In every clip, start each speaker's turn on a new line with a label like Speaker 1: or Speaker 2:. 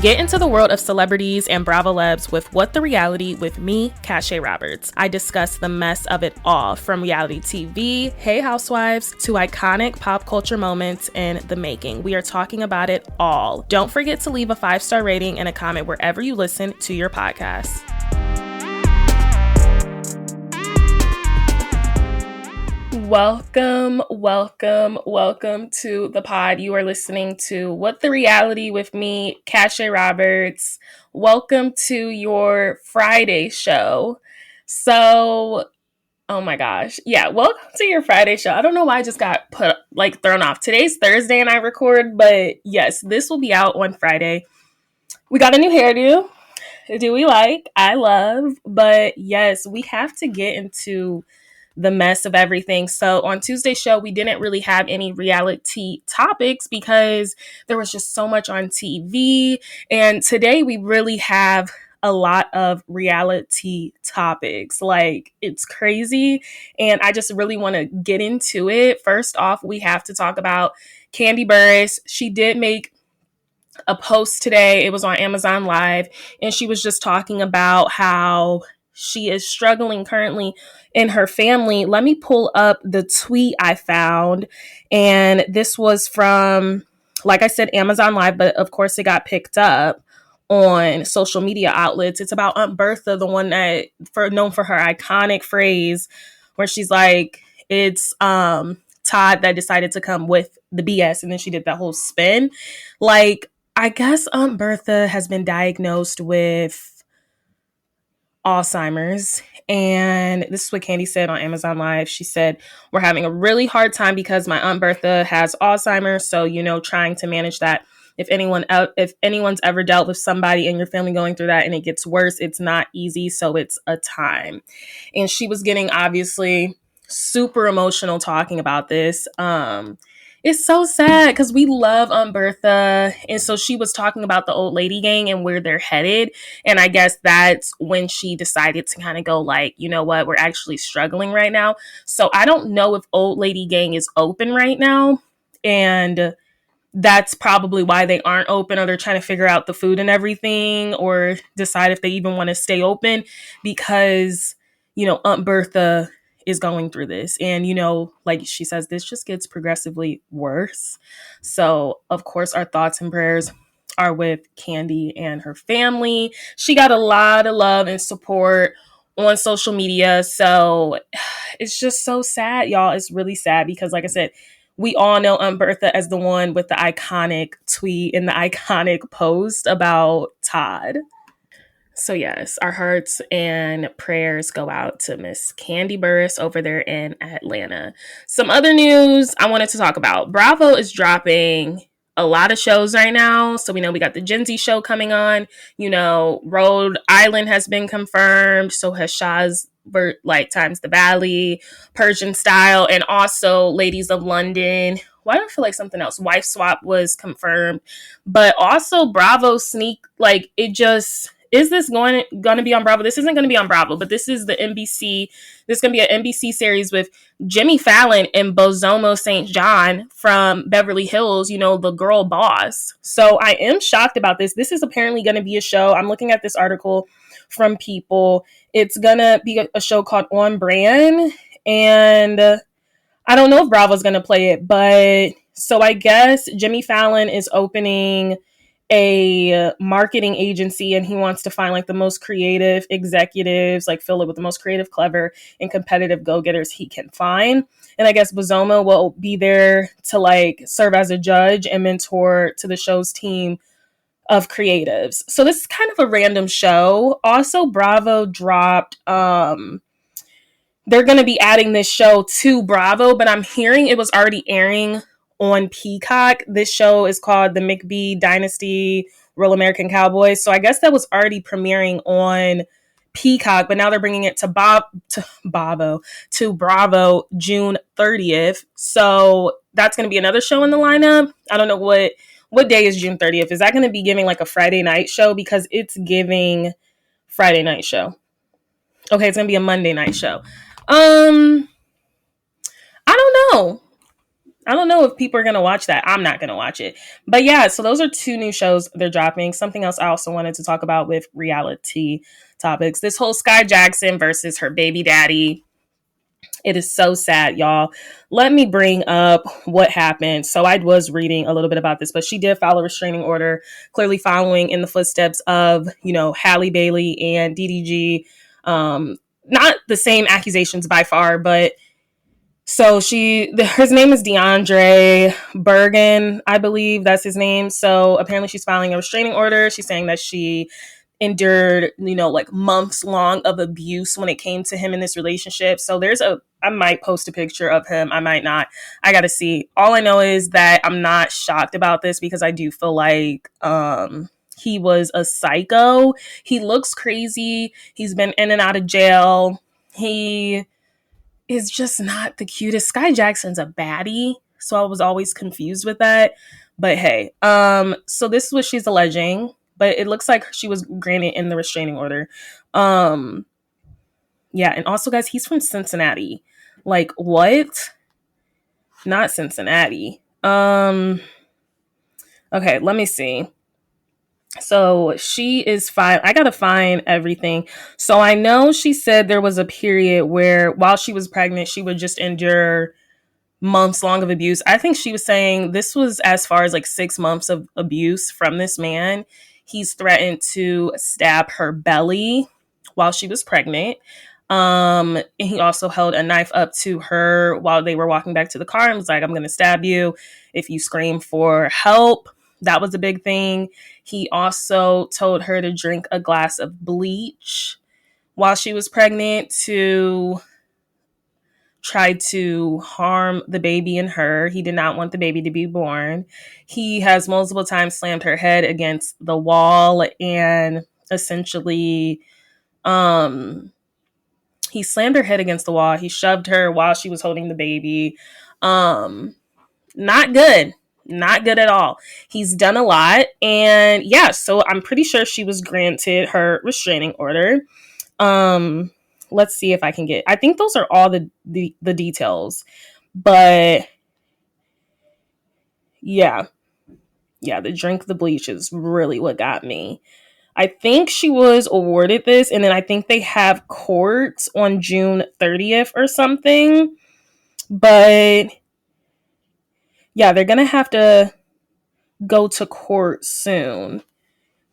Speaker 1: Get into the world of celebrities and Bravo Labs with What the Reality with me, Cache Roberts. I discuss the mess of it all, from reality TV, Hey Housewives, to iconic pop culture moments in the making. We are talking about it all. Don't forget to leave a 5-star rating and a comment wherever you listen to your podcast. Welcome to the pod. You are listening to What the Reality with me, Cache Roberts. Welcome to your Friday show. So, oh my gosh. Yeah, welcome to your Friday show. I don't know why I just got thrown off. Today's Thursday and I record, but yes, this will be out on Friday. We got a new hairdo. Do we like? I love. But yes, we have to get into the mess of everything. So on Tuesday's show, we didn't really have any reality topics because there was just so much on TV. And today we really have a lot of reality topics. Like, it's crazy. And I just really want to get into it. First off, we have to talk about Kandi Burruss. She did make a post today. It was on Amazon Live. And she was just talking about how she is struggling currently in her family. Let me pull up the tweet I found. And this was from, like I said, Amazon Live, but of course it got picked up on social media outlets. It's about Aunt Bertha, the one that known for her iconic phrase where she's like, it's Todd that decided to come with the BS. And then she did that whole spin. Like, I guess Aunt Bertha has been diagnosed with Alzheimer's. And this is what Kandi said on Amazon Live. She said, "We're having a really hard time because my Aunt Bertha has Alzheimer's. So, trying to manage that. If anyone's ever dealt with somebody in your family going through that and it gets worse, it's not easy. So it's a time." And she was getting obviously super emotional talking about this. It's so sad because we love Aunt Bertha. And so she was talking about the old lady gang and where they're headed. And I guess that's when she decided to kind of go like, you know what, we're actually struggling right now. So I don't know if old lady gang is open right now. And that's probably why they aren't open, or they're trying to figure out the food and everything, or decide if they even want to stay open because, Aunt Bertha is going through this. And, like she says, this just gets progressively worse. So, of course, our thoughts and prayers are with Kandi and her family. She got a lot of love and support on social media. So it's just so sad, y'all. It's really sad because, like I said, we all know Aunt Bertha as the one with the iconic tweet and the iconic post about Todd. So yes, our hearts and prayers go out to Miss Kandi Burruss over there in Atlanta. Some other news I wanted to talk about. Bravo is dropping a lot of shows right now. So we know we got the Gen Z show coming on. Rhode Island has been confirmed. So has Shaw's times the Valley, Persian Style, and also Ladies of London. Why do I feel like something else? Wife Swap was confirmed. But also Bravo sneak, is this going to be on Bravo? This isn't going to be on Bravo, but this is the NBC. This is going to be an NBC series with Jimmy Fallon and Bozomo St. John from Beverly Hills, the girl boss. So I am shocked about this. This is apparently going to be a show. I'm looking at this article from People. It's going to be a show called On Brand. And I don't know if Bravo's going to play it, but so I guess Jimmy Fallon is opening a marketing agency and he wants to find the most creative executives, fill it with the most creative, clever, and competitive go-getters he can find. And I guess Bozomo will be there to serve as a judge and mentor to the show's team of creatives. So this is kind of a random show. Also, Bravo dropped they're going to be adding this show to Bravo, but I'm hearing it was already airing on Peacock. This show is called The McBee Dynasty Real American Cowboys. So I guess that was already premiering on Peacock, but now they're bringing it to Bravo June 30th. So that's going to be another show in the lineup. I don't know what day is June 30th. Is that going to be giving a Friday night show? Because it's giving Friday night show. Okay, it's going to be a Monday night show. I don't know. I don't know if people are going to watch that. I'm not going to watch it. But yeah, so those are two new shows they're dropping. Something else I also wanted to talk about with reality topics. This whole Sky Jackson versus her baby daddy. It is so sad, y'all. Let me bring up what happened. So I was reading a little bit about this, but she did file a restraining order, clearly following in the footsteps of, Halle Bailey and DDG. Not the same accusations by far, but so his name is DeAndre Bergen, I believe that's his name. So apparently she's filing a restraining order. She's saying that she endured, like months long of abuse when it came to him in this relationship. So I might post a picture of him. I might not. I got to see. All I know is that I'm not shocked about this because I do feel like, he was a psycho. He looks crazy. He's been in and out of jail. He is just not the cutest. Sky Jackson's a baddie, so I was always confused with that. But hey, so this is what she's alleging, but it looks like she was granted in the restraining order. Yeah, and also guys, he's from Cincinnati. Like what? Not Cincinnati. Okay, let me see. So she is fine. I gotta find everything. So I know she said there was a period where while she was pregnant, she would just endure months long of abuse. I think she was saying this was as far as like 6 months of abuse from this man. He's threatened to stab her belly while she was pregnant. He also held a knife up to her while they were walking back to the car and was like, I'm going to stab you if you scream for help. That was a big thing. He also told her to drink a glass of bleach while she was pregnant to try to harm the baby in her. He did not want the baby to be born. He has multiple times slammed her head against the wall and essentially, he slammed her head against the wall. He shoved her while she was holding the baby. Not good. Not good at all. He's done a lot. And yeah, so I'm pretty sure she was granted her restraining order. Let's see if I can I think those are all the details. But yeah. Yeah, the drink the bleach is really what got me. I think she was awarded this, and then I think they have courts on June 30th or something. But yeah, they're going to have to go to court soon.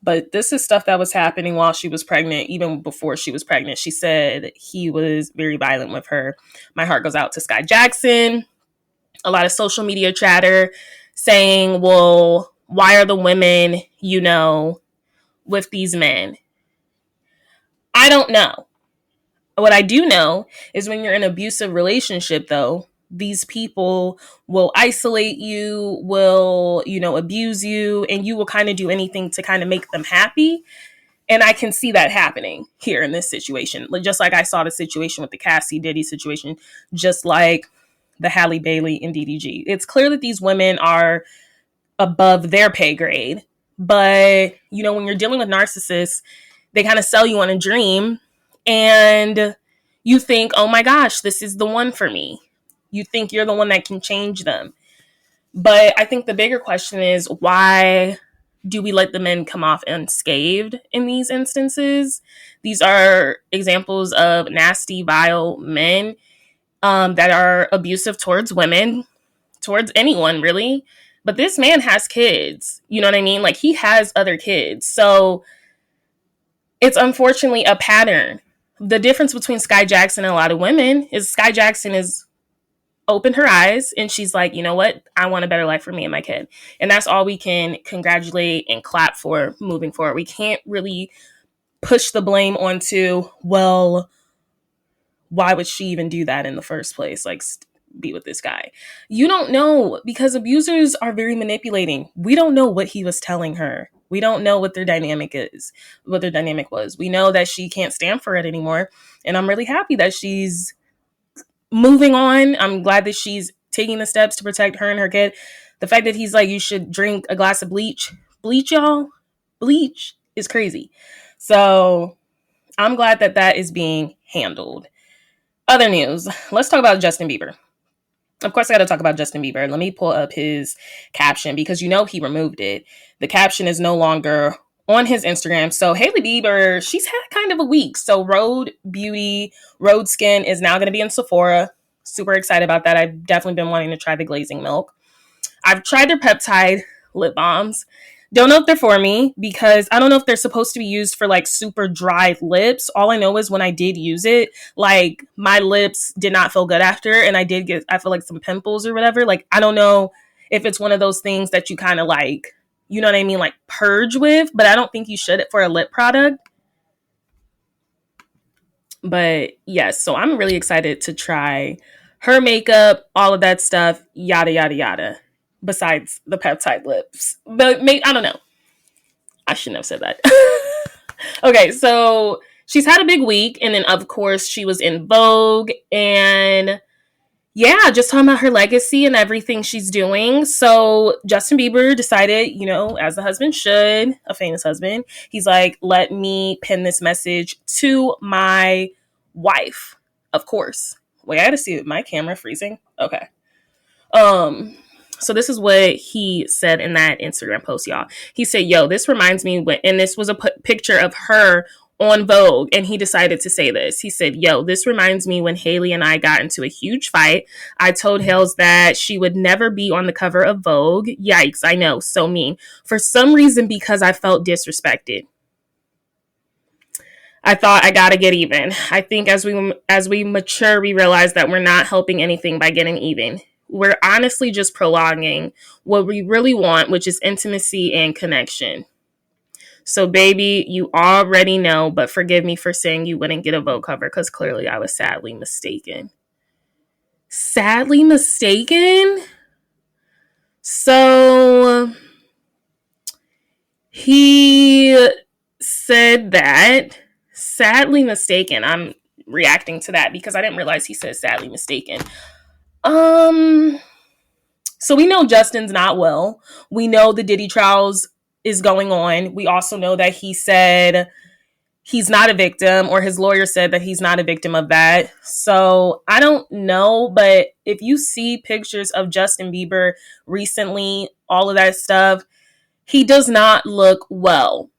Speaker 1: But this is stuff that was happening while she was pregnant, even before she was pregnant. She said he was very violent with her. My heart goes out to Sky Jackson. A lot of social media chatter saying, well, why are the women, with these men? I don't know. What I do know is when you're in an abusive relationship, though, these people will isolate you, will, abuse you, and you will kind of do anything to kind of make them happy. And I can see that happening here in this situation. Just like I saw the situation with the Cassie Diddy situation, just like the Halle Bailey and DDG. It's clear that these women are above their pay grade. But, when you're dealing with narcissists, they kind of sell you on a dream and you think, oh my gosh, this is the one for me. You think you're the one that can change them. But I think the bigger question is, why do we let the men come off unscathed in these instances? These are examples of nasty, vile men that are abusive towards women, towards anyone, really. But this man has kids. You know what I mean? Like, he has other kids. So it's unfortunately a pattern. The difference between Sky Jackson and a lot of women is Sky Jackson is opened her eyes and she's like, you know what? I want a better life for me and my kid. And that's all we can congratulate and clap for moving forward. We can't really push the blame onto, well, why would she even do that in the first place? Like, be with this guy. You don't know, because abusers are very manipulating. We don't know what he was telling her. We don't know what their dynamic was. We know that she can't stand for it anymore. And I'm really happy that she's moving on. I'm glad that she's taking the steps to protect her and her kid. The fact that he's like, you should drink a glass of bleach, y'all, bleach is crazy. So I'm glad that is being handled. Other news. Let's talk about Justin Bieber. Of course, I got to talk about Justin Bieber. Let me pull up his caption because he removed it. The caption is no longer on his Instagram. So Hailey Bieber, she's had kind of a week. So RHODI Skin is now going to be in Sephora. Super excited about that. I've definitely been wanting to try the glazing milk. I've tried their peptide lip balms. Don't know if they're for me because I don't know if they're supposed to be used for like super dry lips. All I know is when I did use it, like my lips did not feel good after, and I feel like some pimples or whatever. Like, I don't know if it's one of those things that you kind of like, you know what I mean? Like purge with, but I don't think you should for a lip product. But yes, so I'm really excited to try her makeup, all of that stuff, yada, yada, yada. Besides the peptide lips. But I don't know. I shouldn't have said that. Okay, so she's had a big week. And then, of course, she was in Vogue. And yeah, just talking about her legacy and everything she's doing. So Justin Bieber decided, as a husband should, a famous husband, he's like, let me pin this message to my wife. Of course. Wait, I gotta see my camera freezing. Okay. So this is what he said in that Instagram post, y'all. He said, yo, this reminds me and this was a picture of her on Vogue, and he decided to say this. He said, yo, this reminds me when Hailey and I got into a huge fight. I told Hales that she would never be on the cover of Vogue. Yikes, I know, so mean. For some reason, because I felt disrespected. I thought I gotta get even. I think as we mature, we realize that we're not helping anything by getting even. We're honestly just prolonging what we really want, which is intimacy and connection. So, baby, you already know, but forgive me for saying you wouldn't get a Vogue cover because clearly I was sadly mistaken. Sadly mistaken? So, he said that. Sadly mistaken. I'm reacting to that because I didn't realize he said sadly mistaken. So we know Justin's not well. We know the Diddy Trials is going on. We also know that he said he's not a victim, or his lawyer said that he's not a victim of that. So I don't know, but if you see pictures of Justin Bieber recently, all of that stuff, he does not look well.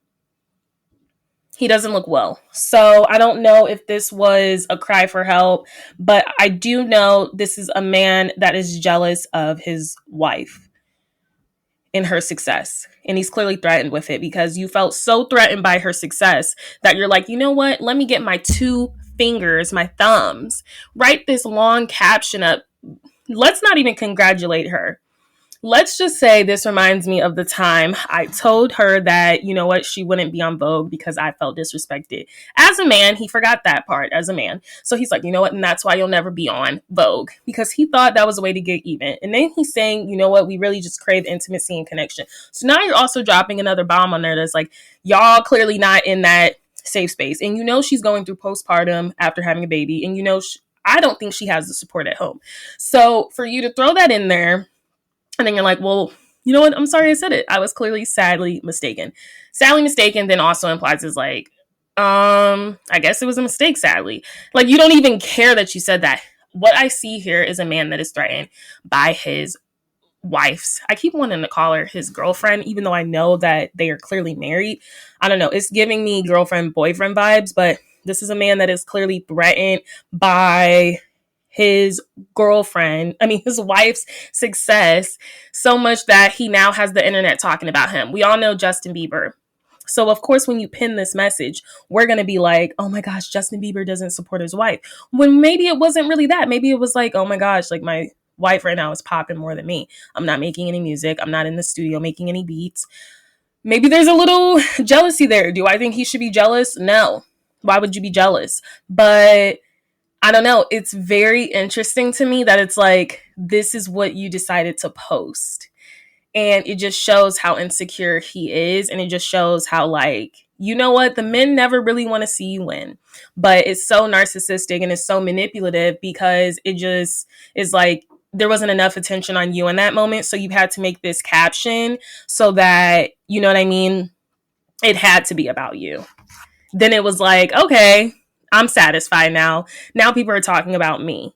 Speaker 1: He doesn't look well. So I don't know if this was a cry for help, but I do know this is a man that is jealous of his wife in her success. And he's clearly threatened with it because you felt so threatened by her success that you're like, you know what? Let me get my 2 fingers, my thumbs, write this long caption up. Let's not even congratulate her. Let's just say this reminds me of the time I told her that, you know what, she wouldn't be on Vogue because I felt disrespected. As a man, he forgot that part as a man. So he's like, you know what, and that's why you'll never be on Vogue, because he thought that was a way to get even. And then he's saying, you know what, we really just crave intimacy and connection. So now you're also dropping another bomb on there that's like, y'all clearly not in that safe space. And she's going through postpartum after having a baby. And I don't think she has the support at home. So for you to throw that in there, and then you're like, well, you know what? I'm sorry I said it. I was clearly sadly mistaken. Sadly mistaken then also implies is like, I guess it was a mistake, sadly. Like, you don't even care that you said that. What I see here is a man that is threatened by his wife's, I keep wanting to call her his girlfriend, even though I know that they are clearly married. I don't know. It's giving me girlfriend, boyfriend vibes, but this is a man that is clearly threatened by his wife's success, so much that he now has the internet talking about him. We all know Justin Bieber. So of course, when you pin this message, we're going to be like, oh my gosh, Justin Bieber doesn't support his wife. When maybe it wasn't really that. Maybe it was like, oh my gosh, like my wife right now is popping more than me. I'm not making any music. I'm not in the studio making any beats. Maybe there's a little jealousy there. Do I think he should be jealous? No. Why would you be jealous? But I don't know. It's very interesting to me that it's like, this is what you decided to post. And it just shows how insecure he is. And it just shows how, like, you know what? The men never really want to see you win. But it's so narcissistic and it's so manipulative because it just is like, there wasn't enough attention on you in that moment. So you had to make this caption so that, you know what I mean? It had to be about you. Then it was like, okay, I'm satisfied now. Now people are talking about me.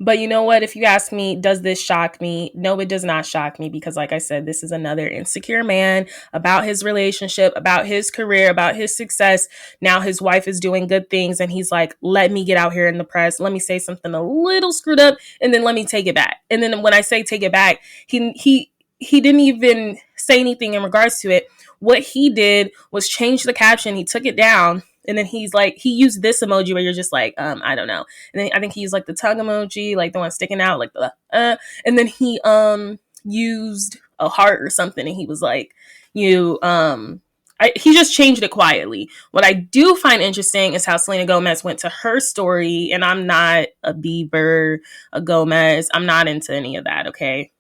Speaker 1: But you know what? If you ask me, does this shock me? No, it does not shock me because, like I said, this is another insecure man about his relationship, about his career, about his success. Now his wife is doing good things and he's like, let me get out here in the press. Let me say something a little screwed up and then let me take it back. And then when I say take it back, he didn't even say anything in regards to it. What he did was change the caption. He took it down. And then he's like, he used this emoji where you're just like, I don't know. And then I think he used like the tongue emoji, like the one sticking out, like the, and then he, used a heart or something. And he was like, he just changed it quietly. What I do find interesting is how Selena Gomez went to her story. And I'm not a Bieber, a Gomez. I'm not into any of that. Okay.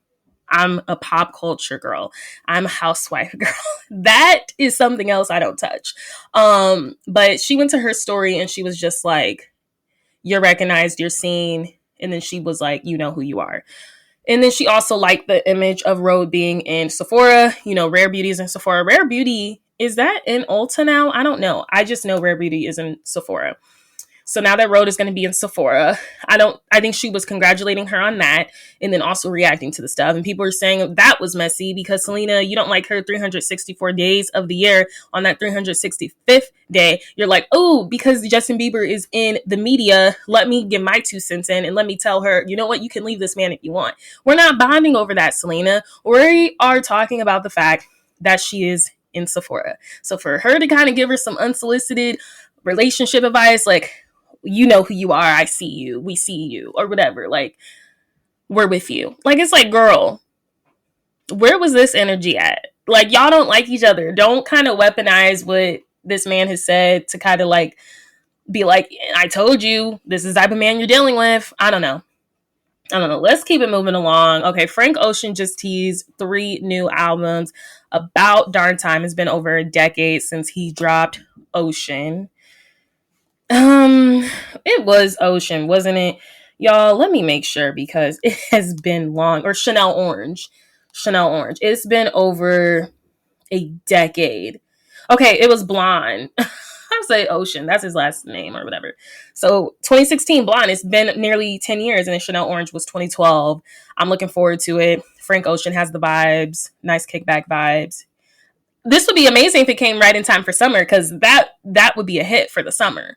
Speaker 1: I'm a pop culture girl. I'm a housewife girl. That is something else I don't touch. But she went to her story and she was just like, you're recognized, you're seen. And then she was like, you know who you are. And then she also liked the image of RHOA being in Sephora. You know, Rare Beauty is in Sephora. Rare Beauty, is that in Ulta now? I don't know. I just know Rare Beauty is in Sephora. So now that RHOA is going to be in Sephora, I think she was congratulating her on that and then also reacting to the stuff. And people are saying that was messy because Selena, you don't like her 364 days of the year. On that 365th day, you're like, oh, because Justin Bieber is in the media, let me get my 2 cents in and let me tell her, you know what, you can leave this man if you want. We're not bonding over that, Selena. We are talking about the fact that she is in Sephora. So for her to kind of give her some unsolicited relationship advice, like, you know who you are, I see you, we see you, or whatever, like, we're with you. Like, it's like, girl, where was this energy at? Like, y'all don't like each other. Don't kind of weaponize what this man has said to kind of like be like, I told you, this is the type of man you're dealing with. I don't know. Let's keep it moving along. Okay, Frank Ocean just teased 3 new albums. About darn time. It's been over a decade since he dropped Ocean. It was Ocean, wasn't it? Y'all, let me make sure because it has been long. Or Chanel Orange. It's been over a decade. Okay, it was Blonde. I'll say Ocean. That's his last name or whatever. So 2016 Blonde. It's been nearly 10 years and then Chanel Orange was 2012. I'm looking forward to it. Frank Ocean has the vibes. Nice kickback vibes. This would be amazing if it came right in time for summer because that would be a hit for the summer.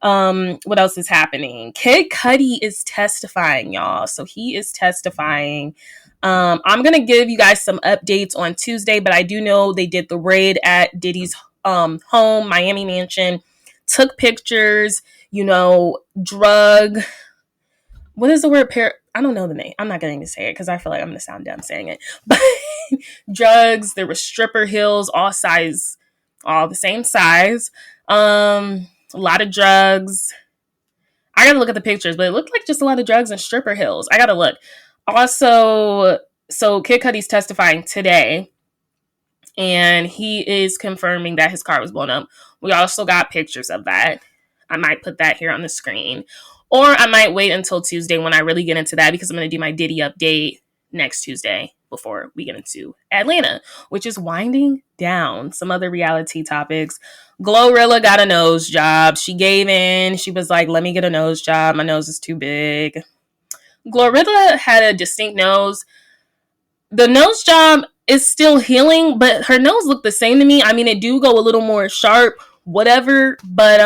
Speaker 1: What else is happening? Kid Cudi is testifying, y'all. So he is testifying. I'm gonna give you guys some updates on Tuesday, but I do know they did the raid at Diddy's home, Miami mansion, took pictures, drug. What is the word? I don't know the name. I'm not going to say it because I feel like I'm going to sound dumb saying it. But drugs, there were stripper heels, all the same size. A lot of drugs. I got to look at the pictures, but it looked like just a lot of drugs and stripper heels. I got to look. Also, so Kid Cudi's testifying today, and he is confirming that his car was blown up. We also got pictures of that. I might put that here on the screen. Or I might wait until Tuesday when I really get into that because I'm going to do my Diddy update next Tuesday before we get into Atlanta, which is winding down. Some other reality topics. GloRilla got a nose job. She gave in. She was like, let me get a nose job. My nose is too big. GloRilla had a distinct nose. The nose job is still healing, but her nose looked the same to me. I mean, it do go a little more sharp, whatever, but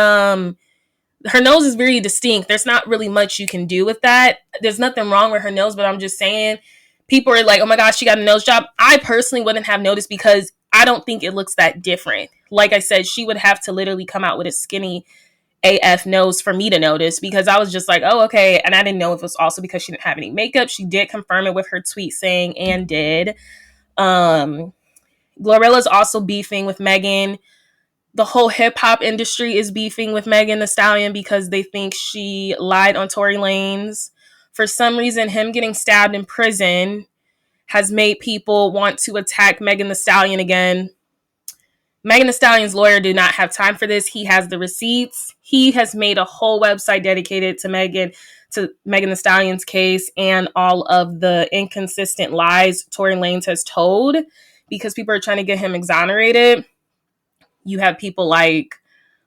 Speaker 1: her nose is very distinct. There's not really much you can do with that. There's nothing wrong with her nose, but I'm just saying, people are like, oh my gosh, she got a nose job. I personally wouldn't have noticed because I don't think it looks that different. Like I said, she would have to literally come out with a skinny AF nose for me to notice because I was just like, oh, okay. And I didn't know if it was also because she didn't have any makeup. She did confirm it with her tweet saying, and did. GloRilla's also beefing with Megan. The whole hip hop industry is beefing with Megan Thee Stallion because they think she lied on Tory Lanez. For some reason, him getting stabbed in prison has made people want to attack Megan Thee Stallion again. Megan Thee Stallion's lawyer did not have time for this. He has the receipts. He has made a whole website dedicated to Megan Thee Stallion's case and all of the inconsistent lies Tory Lanez has told because people are trying to get him exonerated. You have people like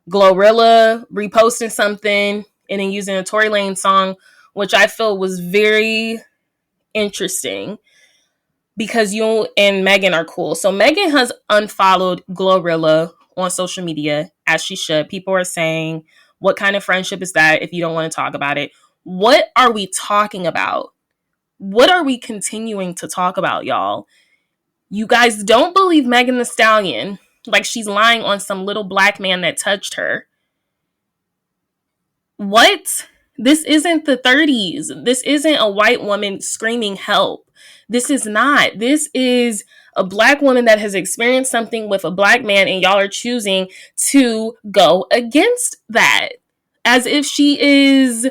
Speaker 1: GloRilla reposting something and then using a Tory Lanez song which I feel was very interesting because you and Megan are cool. So Megan has unfollowed GloRilla on social media, as she should. People are saying, what kind of friendship is that if you don't want to talk about it? What are we talking about? What are we continuing to talk about, y'all? You guys don't believe Megan Thee Stallion, like she's lying on some little black man that touched her. What? This isn't the 30s. This isn't a white woman screaming help. This is not. This is a black woman that has experienced something with a black man, and y'all are choosing to go against that. As if she is...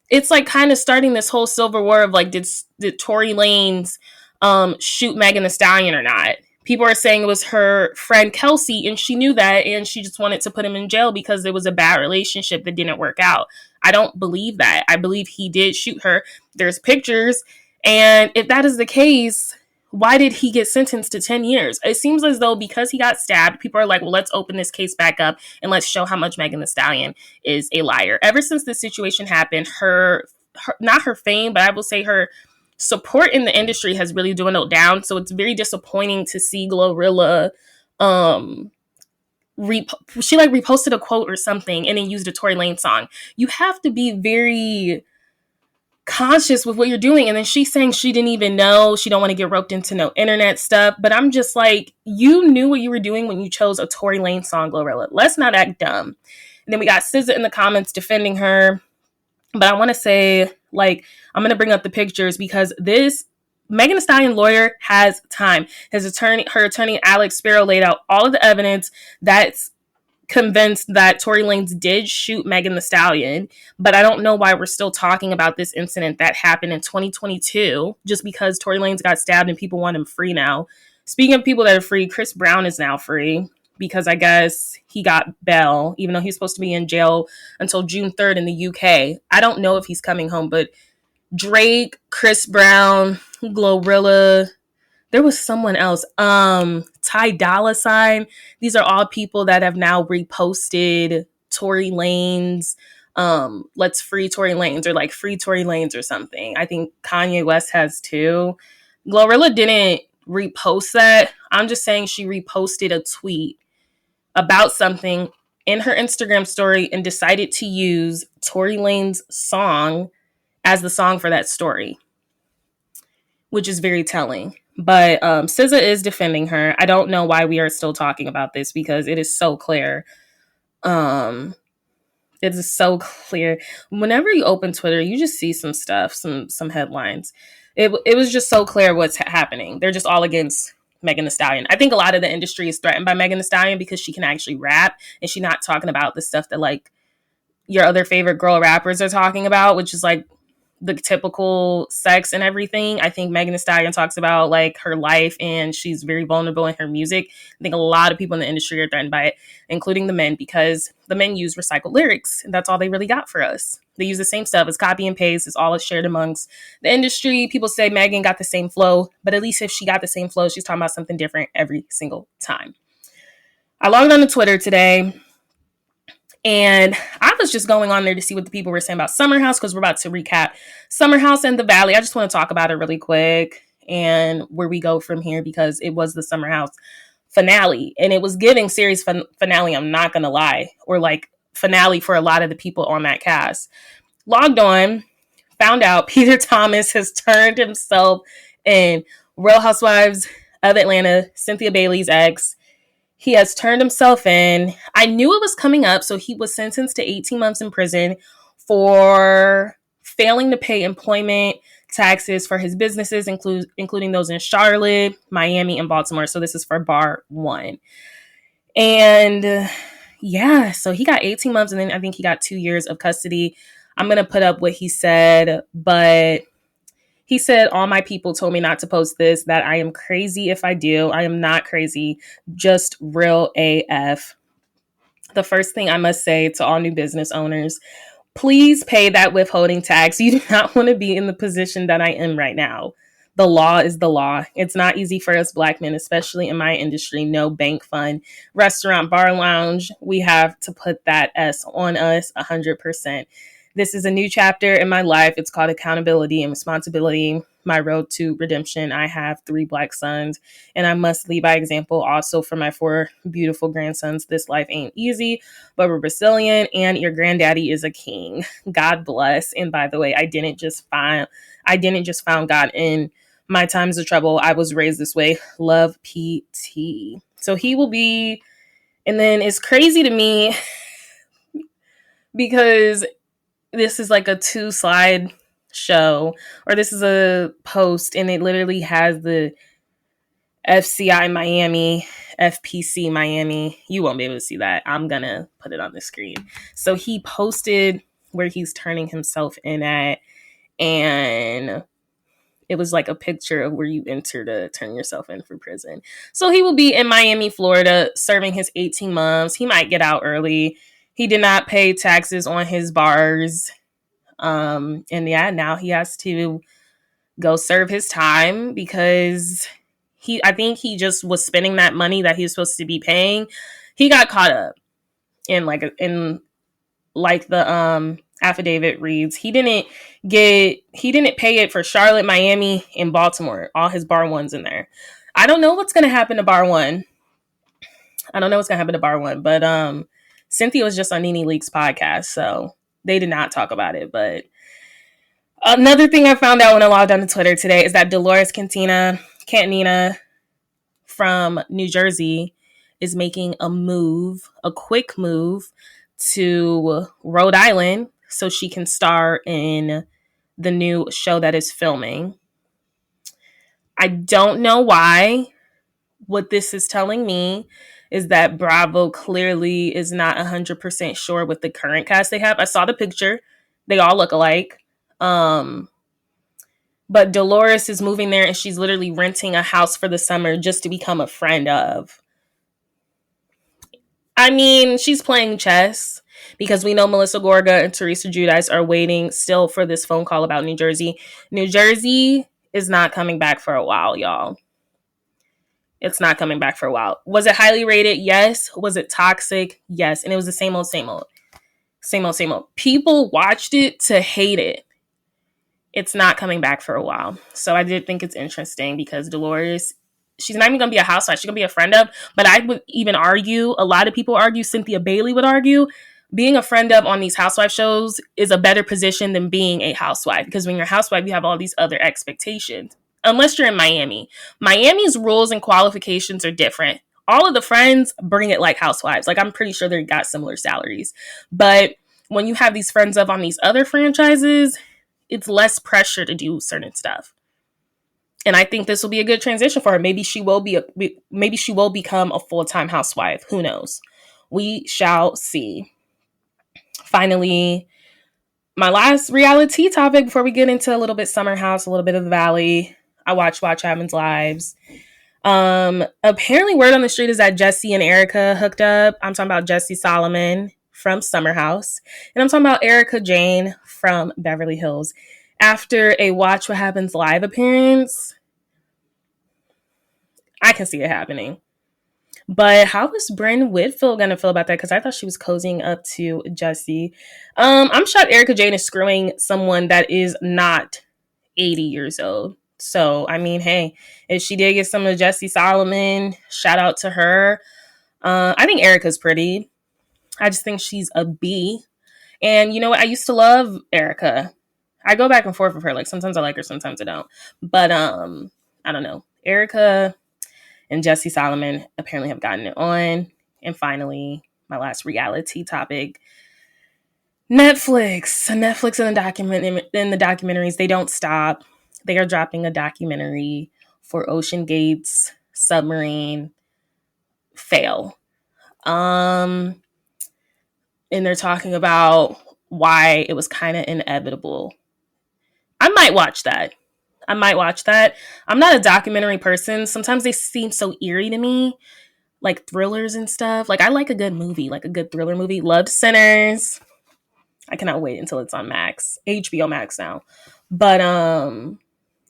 Speaker 1: It's like kind of starting this whole civil war of like, did Tory Lanez shoot Megan Thee Stallion or not? People are saying it was her friend Kelsey, and she knew that, and she just wanted to put him in jail because it was a bad relationship that didn't work out. I don't believe that. I believe he did shoot her. There's pictures, and if that is the case, why did he get sentenced to 10 years? It seems as though because he got stabbed, people are like, well, let's open this case back up and let's show how much Megan Thee Stallion is a liar. Ever since this situation happened, her not her fame, but I will say her support in the industry has really dwindled down. So it's very disappointing to see GloRilla she like reposted a quote or something and then used a Tory Lanez song. You have to be very conscious with what you're doing. And then she's saying she didn't even know, she don't want to get roped into no internet stuff. But I'm just like, you knew what you were doing when you chose a Tory Lanez song, GloRilla. Let's not act dumb. And then we got SZA in the comments defending her. But I want to say, like, I'm going to bring up the pictures because this Megan Thee Stallion lawyer has time. Her attorney, Alex Sparrow, laid out all of the evidence that's convinced that Tory Lanez did shoot Megan Thee Stallion, but I don't know why we're still talking about this incident that happened in 2022 just because Tory Lanez got stabbed and people want him free now. Speaking of people that are free, Chris Brown is now free because I guess he got bail, even though he's supposed to be in jail until June 3rd in the UK. I don't know if he's coming home, but Drake, Chris Brown, GloRilla, there was someone else, Ty Dolla $ign. These are all people that have now reposted Tory Lanez, let's free Tory Lanez, or like free Tory Lanez or something. I think Kanye West has too. GloRilla didn't repost that. I'm just saying she reposted a tweet about something in her Instagram story and decided to use Tory Lanez's song as the song for that story, which is very telling. But SZA is defending her. I don't know why we are still talking about this because it is so clear. It is so clear. Whenever you open Twitter, you just see some stuff, some headlines. It was just so clear what's happening. They're just all against Megan Thee Stallion. I think a lot of the industry is threatened by Megan Thee Stallion because she can actually rap and she's not talking about the stuff that like your other favorite girl rappers are talking about, which is like the typical sex and everything. I think Megan Thee Stallion talks about like her life and she's very vulnerable in her music. I think a lot of people in the industry are threatened by it, including the men, because the men use recycled lyrics and that's all they really got for us. They use the same stuff. It's copy and paste. It's all shared amongst the industry. People say Megan got the same flow, but at least if she got the same flow, she's talking about something different every single time. I logged on to Twitter today and I was just going on there to see what the people were saying about Summer House because we're about to recap Summer House and the Valley. I just want to talk about it really quick and where we go from here because it was the Summer House finale and it was giving series finale, I'm not going to lie, or like finale for a lot of the people on that cast. Logged on, found out Peter Thomas has turned himself in. Real Housewives of Atlanta, Cynthia Bailey's ex. He has turned himself in. I knew it was coming up, so he was sentenced to 18 months in prison for failing to pay employment taxes for his businesses, including those in Charlotte, Miami, and Baltimore. So this is for bar one. And yeah, so he got 18 months, and then I think he got 2 years of custody. I'm going to put up what he said, but he said, all my people told me not to post this, that I am crazy if I do. I am not crazy, just real AF. The first thing I must say to all new business owners, please pay that withholding tax. You do not want to be in the position that I am right now. The law is the law. It's not easy for us Black men, especially in my industry. No bank fund, restaurant, bar, lounge. We have to put that S on us 100%. This is a new chapter in my life. It's called Accountability and Responsibility, my road to redemption. I have 3 Black sons, and I must lead by example also for my 4 beautiful grandsons. This life ain't easy, but we're resilient, and your granddaddy is a king. God bless. And by the way, I didn't just found God in my times of trouble. I was raised this way. Love, PT. So he will be, and then it's crazy to me because this is like a 2-slide show, or this is a post, and it literally has the FCI Miami, FPC Miami. You won't be able to see that. I'm gonna put it on the screen. So he posted where he's turning himself in at, and it was like a picture of where you enter to turn yourself in for prison. So he will be in Miami, Florida, serving his 18 months. He might get out early. He did not pay taxes on his bars. And yeah, now he has to go serve his time because I think he just was spending that money that he was supposed to be paying. He got caught up in the affidavit reads. He didn't pay it for Charlotte, Miami, and Baltimore. All his bar ones in there. I don't know what's gonna happen to bar one. But Cynthia was just on Nene Leakes podcast, so they did not talk about it. But another thing I found out when I logged onto Twitter today is that Dolores Catania from New Jersey is making a quick move to Rhode Island so she can star in the new show that is filming. I don't know why. What this is telling me is that Bravo clearly is not 100% sure with the current cast they have. I saw the picture. They all look alike. But Dolores is moving there, and she's literally renting a house for the summer just to become a friend of. I mean, she's playing chess because we know Melissa Gorga and Teresa Giudice are waiting still for this phone call about New Jersey. New Jersey is not coming back for a while, y'all. It's not coming back for a while. Was it highly rated? Yes. Was it toxic? Yes. And it was the same old. People watched it to hate it. It's not coming back for a while. So I did think it's interesting because Dolores, she's not even going to be a housewife. She's going to be a friend of. But I would even argue, a lot of people argue, Cynthia Bailey would argue, being a friend of on these housewife shows is a better position than being a housewife. Because when you're a housewife, you have all these other expectations. Unless you're in Miami. Miami's rules and qualifications are different. All of the friends bring it like housewives. Like, I'm pretty sure they got similar salaries. But when you have these friends up on these other franchises, it's less pressure to do certain stuff. And I think this will be a good transition for her. Maybe she will become a full-time housewife. Who knows? We shall see. Finally, my last reality topic before we get into a little bit Summer House, a little bit of the Valley. I watch Happens Lives. Apparently word on the street is that Jesse and Erica hooked up. I'm talking about Jesse Solomon from Summer House. And I'm talking about Erica Jane from Beverly Hills. After a Watch What Happens Live appearance, I can see it happening. But how is Bryn Whitfield going to feel about that? Because I thought she was cozying up to Jesse. I'm shocked Erica Jane is screwing someone that is not 80 years old. So, I mean, hey, if she did get some of Jesse Solomon, shout out to her. I think Erica's pretty. I just think she's a B. And you know what? I used to love Erica. I go back and forth with her. Like, sometimes I like her, sometimes I don't. But, I don't know. Erica and Jesse Solomon apparently have gotten it on. And finally, my last reality topic. Netflix and the documentaries, they don't stop. They are dropping a documentary for Ocean Gate's submarine fail. And they're talking about why it was kind of inevitable. I might watch that. I'm not a documentary person. Sometimes they seem so eerie to me, like thrillers and stuff. Like, I like a good movie, like a good thriller movie. Loved Sinners. I cannot wait until it's on Max, HBO Max now. But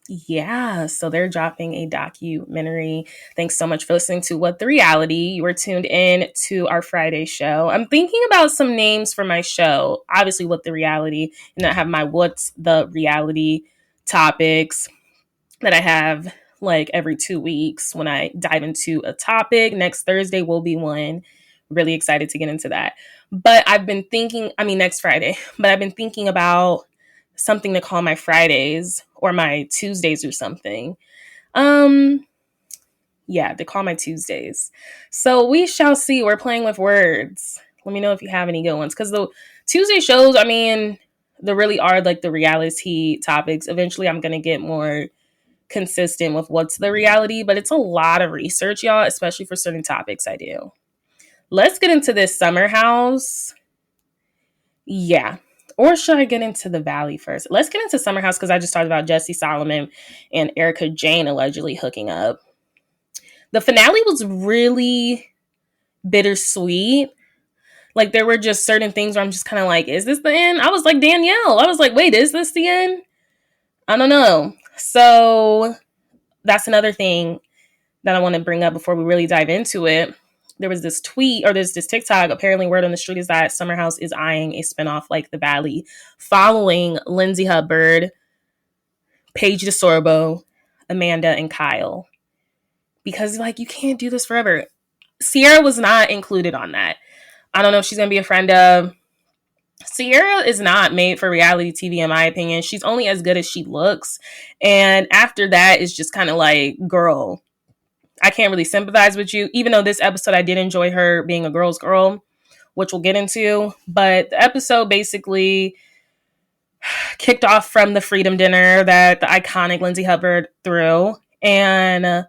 Speaker 1: Yeah, so they're dropping a documentary. Thanks so much for listening to What the Reality. You were tuned in to our Friday show. I'm thinking about some names for my show. Obviously, What the Reality, and I have my What's the Reality topics that I have like every 2 weeks when I dive into a topic. Next Thursday will be one. Really excited to get into that. But I've been thinking, I mean, next Friday, but I've been thinking about something to call my Fridays or my Tuesdays or something. Um, yeah, to call my Tuesdays. So we shall see. We're playing with words. Let me know if you have any good ones. Because the Tuesday shows, I mean, they really are like the reality topics. Eventually, I'm going to get more consistent with what's the reality, but it's a lot of research, y'all, especially for certain topics I do. Let's get into this summer house. Yeah. Or should I get into the Valley first? Let's get into Summer House because I just talked about Jesse Solomon and Erica Jane allegedly hooking up. The finale was really bittersweet. Like, there were just certain things where I'm just kind of like, is this the end? I was like, Danielle. I was like, wait, is this the end? I don't know. So that's another thing that I want to bring up before we really dive into it. There was this tweet or there's this TikTok. Apparently, word on the street is that Summer House is eyeing a spinoff like The Valley, following Lindsay Hubbard, Paige DeSorbo, Amanda, and Kyle. Because, like, you can't do this forever. Sierra was not included on that. I don't know if she's going to be a friend of. Sierra is not made for reality TV, in my opinion. She's only as good as she looks. And after that, it's just kind of like, girl, I can't really sympathize with you, even though this episode I did enjoy her being a girl's girl, which we'll get into. But the episode basically kicked off from the Freedom Dinner that the iconic Lindsay Hubbard threw. And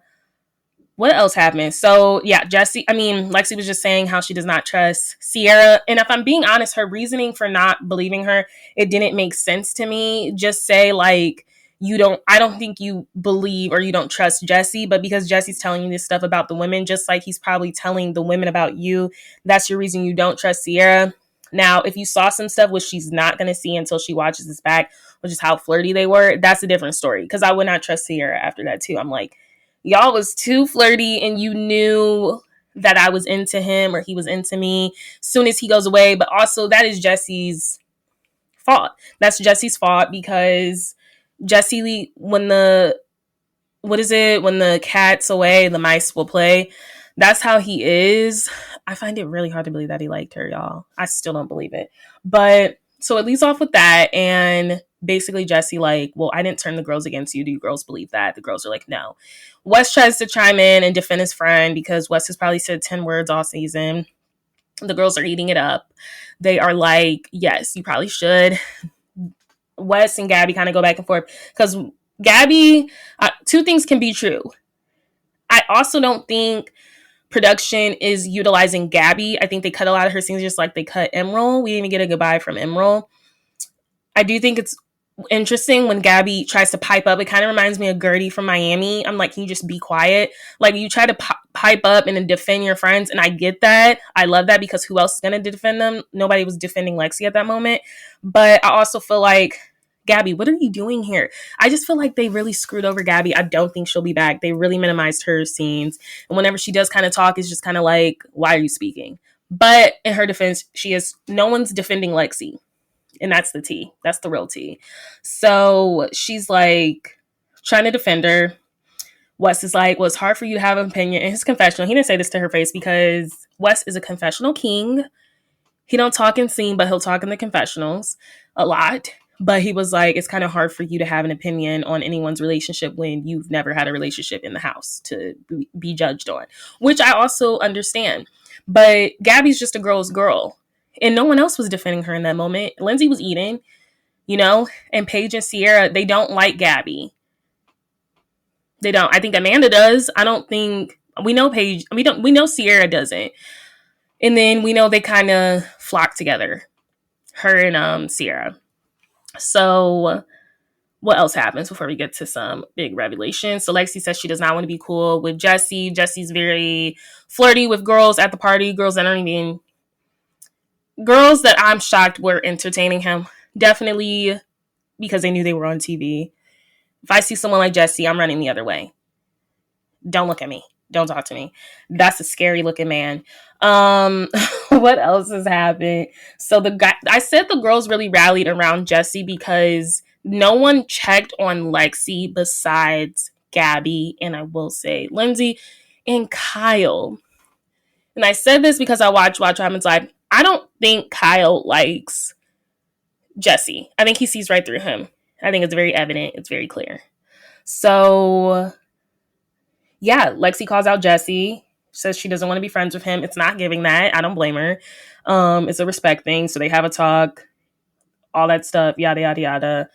Speaker 1: what else happened? So, yeah, Lexi was just saying how she does not trust Sierra. And if I'm being honest, her reasoning for not believing her, it didn't make sense to me. Just say, like, I don't think you believe or you don't trust Jesse, but because Jesse's telling you this stuff about the women, just like he's probably telling the women about you, that's your reason you don't trust Sierra. Now, if you saw some stuff which she's not going to see until she watches this back, which is how flirty they were, that's a different story. Because I would not trust Sierra after that, too. I'm like, y'all was too flirty and you knew that I was into him or he was into me soon as he goes away. But also, that is Jesse's fault. That's Jesse's fault because Jesse, when the cat's away, the mice will play. That's how he is. I find it really hard to believe that he liked her, y'all. I still don't believe it. But so it leads off with that. And basically Jesse like, well, I didn't turn the girls against you. Do you girls believe that? The girls are like, no. Wes tries to chime in and defend his friend because Wes has probably said 10 words all season. The girls are eating it up. They are like, yes, you probably should. Wes and Gabby kind of go back and forth because Gabby, two things can be true. I also don't think production is utilizing Gabby. I think they cut a lot of her scenes just like they cut Emerald. We didn't even get a goodbye from Emerald. I do think it's interesting when Gabby tries to pipe up. It kind of reminds me of Gertie from Miami. I'm like, can you just be quiet? Like, you try to pipe up and then defend your friends, and I get that. I love that because who else is going to defend them? Nobody was defending Lexi at that moment. But I also feel like, Gabby, what are you doing here? I just feel like they really screwed over Gabby. I don't think she'll be back. They really minimized her scenes. And whenever she does kind of talk, it's just kind of like, why are you speaking? But in her defense, no one's defending Lexi. And that's the tea. That's the real tea. So she's like trying to defend her. Wes is like, well, it's hard for you to have an opinion. In his confessional, he didn't say this to her face because Wes is a confessional king. He don't talk in scene, but he'll talk in the confessionals a lot. But he was like, it's kind of hard for you to have an opinion on anyone's relationship when you've never had a relationship in the house to be judged on, which I also understand. But Gabby's just a girl's girl. And no one else was defending her in that moment. Lindsay was eating, and Paige and Sierra, they don't like Gabby. They don't. I think Amanda does. I don't think, we know Paige, we know Sierra doesn't. And then we know they kind of flock together, her and Sierra. So what else happens before we get to some big revelations? So Lexi says she does not want to be cool with Jesse. Jesse's very flirty with girls at the party, girls that I'm shocked were entertaining him. Definitely because they knew they were on TV. If I see someone like Jesse, I'm running the other way. Don't look at me. Don't talk to me. That's a scary looking man. What else has happened? So I said the girls really rallied around Jesse because no one checked on Lexi besides Gabby, and I will say Lindsay and Kyle. And I said this because I watch What Happens Live. I don't think Kyle likes Jesse. I think he sees right through him. I think it's very evident. It's very clear. So yeah, Lexi calls out Jesse, says she doesn't want to be friends with him. It's not giving that. I don't blame her. It's a respect thing. So they have a talk, all that stuff, yada, yada, yada.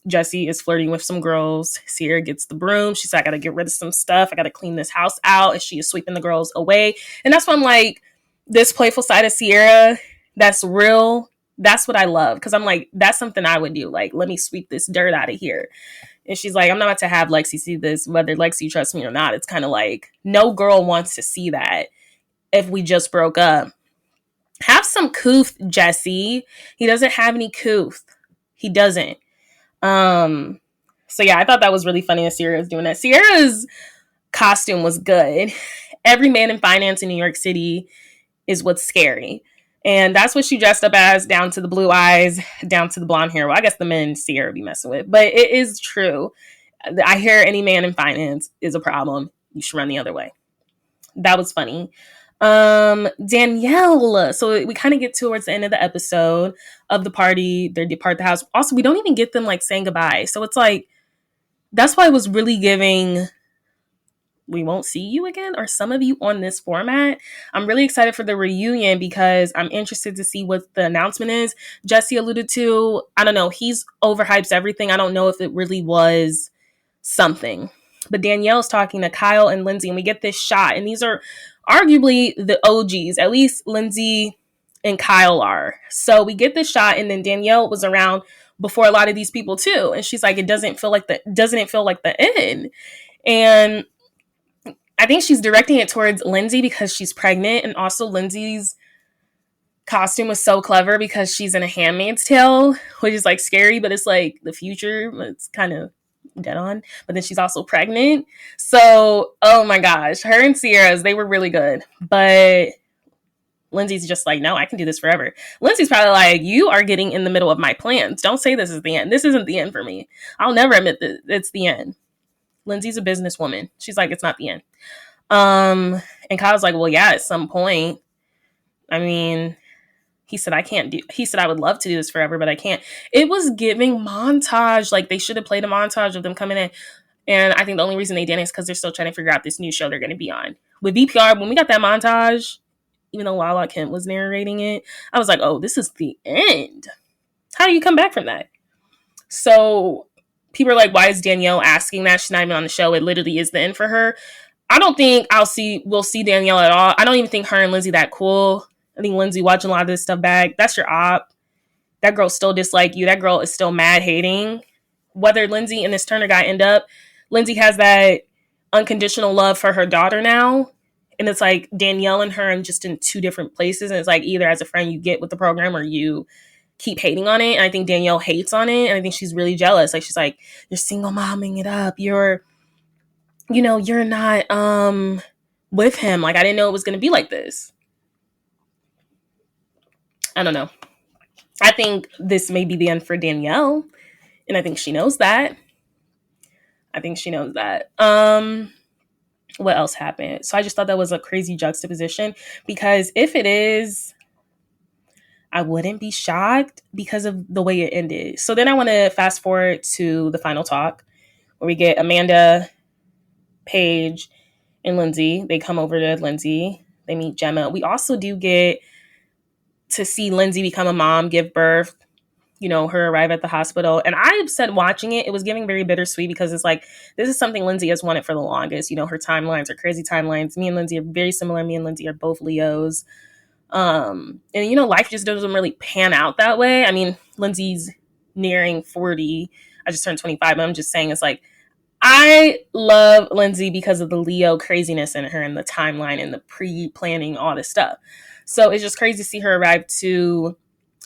Speaker 1: Jesse is flirting with some girls. Sierra gets the broom. She's like, I got to get rid of some stuff. I got to clean this house out. And she is sweeping the girls away. And that's when I'm like, this playful side of Sierra, that's real. That's what I love. Because I'm like, that's something I would do. Like, let me sweep this dirt out of here. And she's like, I'm not about to have Lexi see this, whether Lexi trusts me or not. It's kind of like, no girl wants to see that if we just broke up. Have some couth, Jesse. He doesn't have any couth. He doesn't. So yeah, I thought that was really funny that Sierra was doing that. Sierra's costume was good. Every man in finance in New York City is what's scary. And that's what she dressed up as, down to the blue eyes, down to the blonde hair. Well, I guess the men Sierra be messing with. But it is true. I hear any man in finance is a problem. You should run the other way. That was funny. Danielle. So we kind of get towards the end of the episode of the party. They depart the house. Also, we don't even get them like saying goodbye. So it's like, that's why it was really giving, we won't see you again, or some of you on this format. I'm really excited for the reunion because I'm interested to see what the announcement is. Jesse alluded to, I don't know, he's overhypes everything. I don't know if it really was something. But Danielle's talking to Kyle and Lindsay, and we get this shot. And these are arguably the OGs. At least Lindsay and Kyle are. So we get this shot, and then Danielle was around before a lot of these people too. And she's like, doesn't it feel like the end? And I think she's directing it towards Lindsay because she's pregnant. And also Lindsay's costume was so clever because she's in A Handmaid's Tale, which is like scary, but it's like the future. It's kind of dead on. But then she's also pregnant. So, oh my gosh. Her and Sierra's, they were really good. But Lindsay's just like, no, I can do this forever. Lindsay's probably like, you are getting in the middle of my plans. Don't say this is the end. This isn't the end for me. I'll never admit that it's the end. Lindsay's a businesswoman. She's like, it's not the end. And Kyle's like, well, yeah, at some point. I mean, he said, I would love to do this forever, but I can't. It was giving montage. Like, they should have played a montage of them coming in. And I think the only reason they didn't is because they're still trying to figure out this new show they're going to be on. With VPR, when we got that montage, even though Lala Kent was narrating it, I was like, oh, this is the end. How do you come back from that? So people are like, why is Danielle asking that? She's not even on the show. It literally is the end for her. I don't think we'll see Danielle at all. I don't even think her and Lindsay that cool. I think Lindsay watching a lot of this stuff back. That's your op. That girl still dislike you. That girl is still mad hating. Whether Lindsay and this Turner guy end up, Lindsay has that unconditional love for her daughter now. And it's like Danielle and her are just in two different places. And it's like either as a friend you get with the program or you keep hating on it. And I think Danielle hates on it. And I think she's really jealous. Like, she's like, you're single momming it up. You're not with him. Like, I didn't know it was going to be like this. I don't know. I think this may be the end for Danielle. And I think she knows that. What else happened? So I just thought that was a crazy juxtaposition. Because if it is, I wouldn't be shocked because of the way it ended. So then I want to fast forward to the final talk where we get Amanda, Paige, and Lindsay. They come over to Lindsay. They meet Gemma. We also do get to see Lindsay become a mom, give birth, her arrive at the hospital. And I said watching it, it was giving very bittersweet because it's like, this is something Lindsay has wanted for the longest. Her timelines are crazy timelines. Me and Lindsay are very similar. Me and Lindsay are both Leos. And life just doesn't really pan out that way. I mean, Lindsay's nearing 40. I just turned 25, but I'm just saying it's like, I love Lindsay because of the Leo craziness in her and the timeline and the pre-planning, all this stuff. So it's just crazy to see her arrive to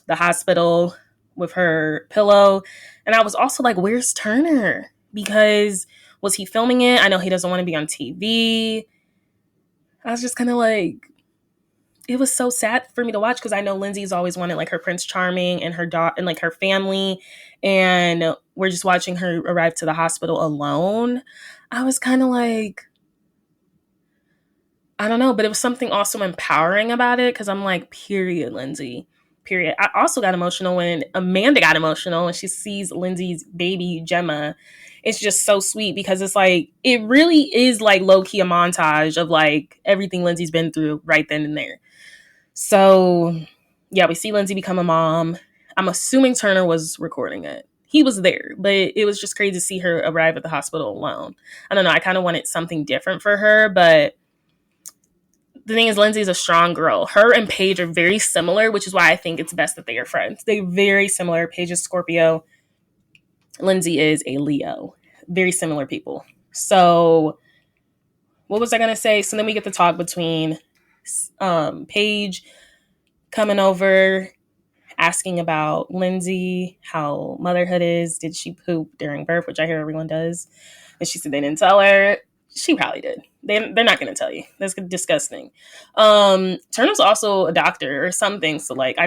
Speaker 1: the hospital with her pillow. And I was also like, where's Turner? Because was he filming it? I know he doesn't want to be on TV. I was just kind of like, it was so sad for me to watch because I know Lindsay's always wanted like her Prince Charming and her daughter and like her family. And we're just watching her arrive to the hospital alone. I was kind of like, I don't know, but it was something also empowering about it because I'm like, period, Lindsay, period. I also got emotional when Amanda got emotional and she sees Lindsay's baby Gemma. It's just so sweet because it's like, it really is like low key a montage of like everything Lindsay's been through right then and there. So yeah, we see Lindsay become a mom. I'm assuming Turner was recording it. He was there, but it was just crazy to see her arrive at the hospital alone. I don't know. I kind of wanted something different for her, but the thing is, Lindsay's a strong girl. Her and Paige are very similar, which is why I think it's best that they are friends. They're very similar. Paige is Scorpio. Lindsay is a Leo. Very similar people. So what was I going to say? So then we get the talk between Paige coming over, asking about Lindsay, how motherhood is. Did she poop during birth, which I hear everyone does. And she said they didn't tell her. She probably did. They're not going to tell you. That's disgusting. Turner's also a doctor or something. So, like, I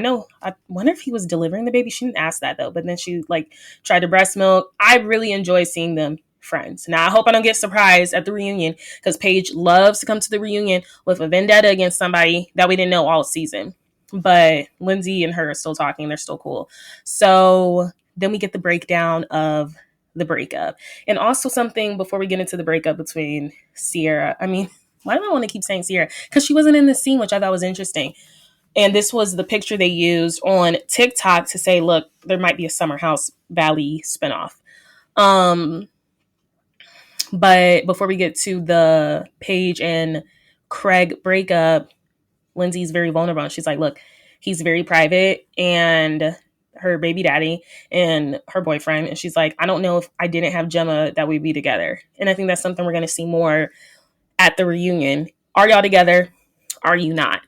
Speaker 1: wonder if he was delivering the baby. She didn't ask that, though. But then she, like, tried to breast milk. I really enjoy seeing them friends. Now, I hope I don't get surprised at the reunion because Paige loves to come to the reunion with a vendetta against somebody that we didn't know all season. But Lindsay and her are still talking. They're still cool. So then we get the breakdown of the breakup. And also something before we get into the breakup between Sierra. I mean, why do I want to keep saying Sierra? Because she wasn't in the scene, which I thought was interesting. And this was the picture they used on TikTok to say, look, there might be a Summer House Valley spinoff. But before we get to the Paige and Craig breakup, Lindsay's very vulnerable. And she's like, look, he's very private, and her baby daddy and her boyfriend. And she's like, I don't know if I didn't have Gemma that we'd be together. And I think that's something we're going to see more at the reunion. Are y'all together? Are you not?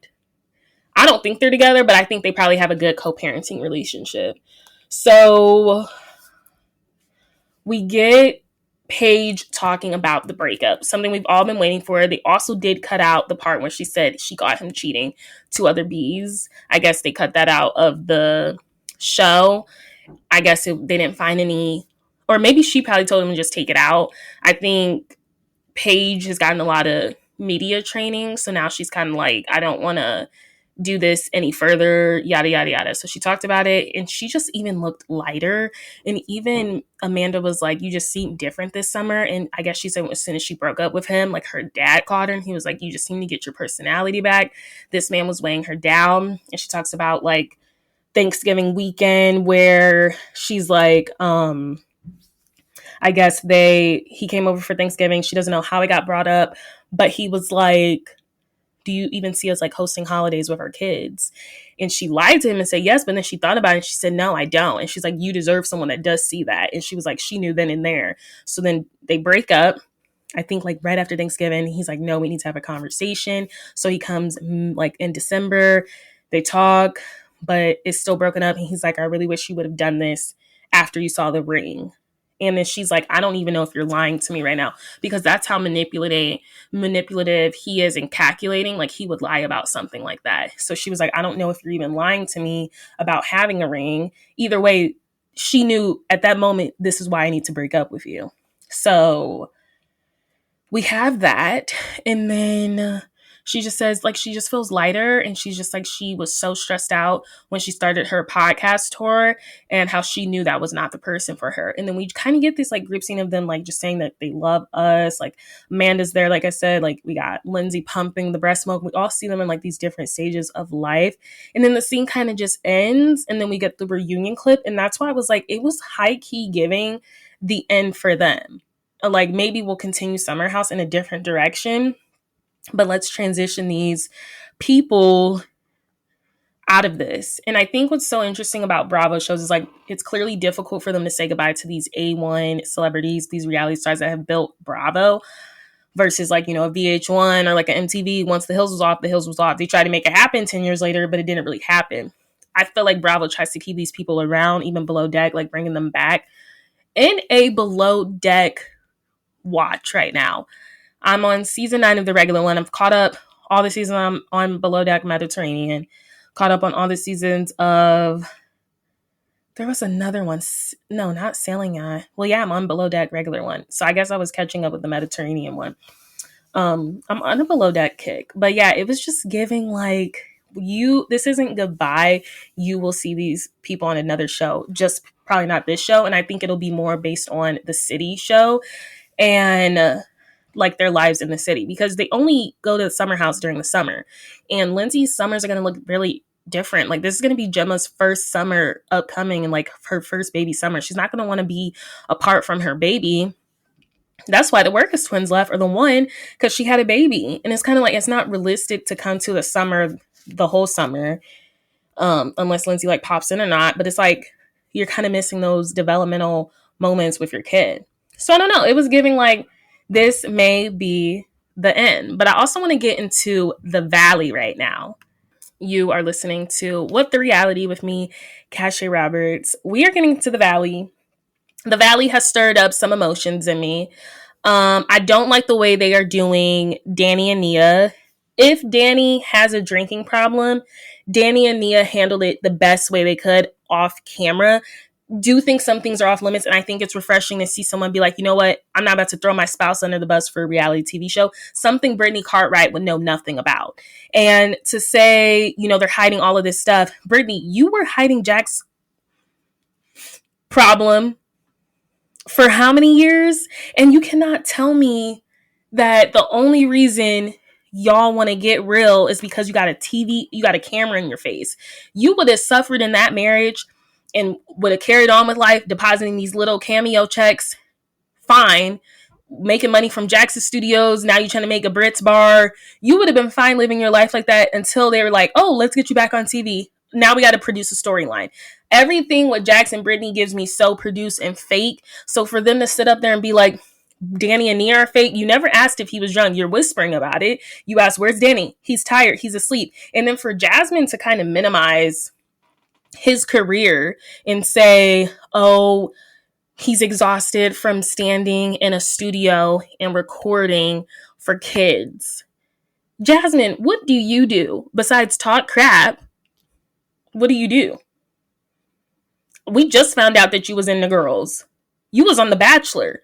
Speaker 1: I don't think they're together, but I think they probably have a good co-parenting relationship. So we get Paige talking about the breakup, something we've all been waiting for. They also did cut out the part where she said she got him cheating to other bees. I guess they cut that out of the show. I guess they didn't find any, or maybe she probably told him to just take it out. I think Paige has gotten a lot of media training, so now she's kind of like, I don't want to do this any further, yada, yada, yada. So she talked about it, and she just even looked lighter. And even Amanda was like, you just seem different this summer. And I guess she said as soon as she broke up with him, like her dad called her and he was like, you just seem to get your personality back. This man was weighing her down. And she talks about like Thanksgiving weekend where she's like, I guess he came over for Thanksgiving. She doesn't know how it got brought up, but he was like, do you even see us like hosting holidays with our kids? And she lied to him and said yes, but then she thought about it and she said, no, I don't. And she's like, you deserve someone that does see that. And she was like, she knew then and there. So then they break up. I think like right after Thanksgiving, he's like, no, we need to have a conversation. So he comes like in December, they talk, but it's still broken up. And he's like, I really wish you would have done this after you saw the ring. And then she's like, I don't even know if you're lying to me right now, because that's how manipulative he is and calculating. Like he would lie about something like that. So she was like, I don't know if you're even lying to me about having a ring. Either way, she knew at that moment, this is why I need to break up with you. So we have that. And then she just says like, she just feels lighter. And she's just like, she was so stressed out when she started her podcast tour and how she knew that was not the person for her. And then we kind of get this like group scene of them like just saying that they love us. Like Amanda's there. Like I said, like we got Lindsay pumping the breast milk. We all see them in like these different stages of life. And then the scene kind of just ends. And then we get the reunion clip. And that's why I was like, it was high key giving the end for them. Like maybe we'll continue Summer House in a different direction, but let's transition these people out of this. And I think what's so interesting about Bravo shows is like, it's clearly difficult for them to say goodbye to these A1 celebrities, these reality stars that have built Bravo versus like, you know, a VH1 or like an MTV. Once the Hills was off, the Hills was off. They tried to make it happen 10 years later, but it didn't really happen. I feel like Bravo tries to keep these people around, even below deck, like bringing them back. In a below deck watch right now, I'm on season 9 of the regular one. I've caught up all the seasons. I'm on below deck Mediterranean. Caught up on all the seasons of... There was another one. No, not Sailing Yacht. Well, yeah, I'm on below deck regular one. So I guess I was catching up with the Mediterranean one. I'm on a below deck kick. But yeah, it was just giving like, this isn't goodbye. You will see these people on another show. Just probably not this show. And I think it'll be more based on the city show and like their lives in the city, because they only go to the summer house during the summer. And Lindsay's summers are going to look really different. Like, this is going to be Gemma's first summer upcoming, and like her first baby summer. She's not going to want to be apart from her baby. That's why the Workers twins left, or the one, because she had a baby. And it's kind of like, it's not realistic to come to the summer, the whole summer, unless Lindsay like pops in or not. But it's like, you're kind of missing those developmental moments with your kid. So I don't know. It was giving like, this may be the end. But I also want to get into the Valley right now. You are listening to What the Reality with me, Cashay Roberts. We are getting to the Valley. The Valley has stirred up some emotions in me. I don't like the way they are doing Danny and Nia. If Danny has a drinking problem, Danny and Nia handled it the best way they could off camera. Do think some things are off limits, and I think it's refreshing to see someone be like, you know what, I'm not about to throw my spouse under the bus for a reality TV show, something Brittany Cartwright would know nothing about. And to say, you know, they're hiding all of this stuff. Brittany, you were hiding Jack's problem for how many years? And you cannot tell me that the only reason y'all want to get real is because you got a camera in your face. You would have suffered in that marriage and would have carried on with life, depositing these little cameo checks, fine, making money from Jackson Studios. Now you're trying to make a Brits bar. You would have been fine living your life like that until they were like, oh, let's get you back on TV. Now we got to produce a storyline. Everything with Jax and Brittany gives me so produced and fake. So for them to sit up there and be like, Danny and Nia are fake. You never asked if he was drunk. You're whispering about it. You asked, where's Danny? He's tired. He's asleep. And then for Jasmine to kind of minimize his career and say, oh, he's exhausted from standing in a studio and recording for kids. Jasmine, what do you do besides talk crap? What do you do? We just found out that you was in The Girls. You was on The Bachelor.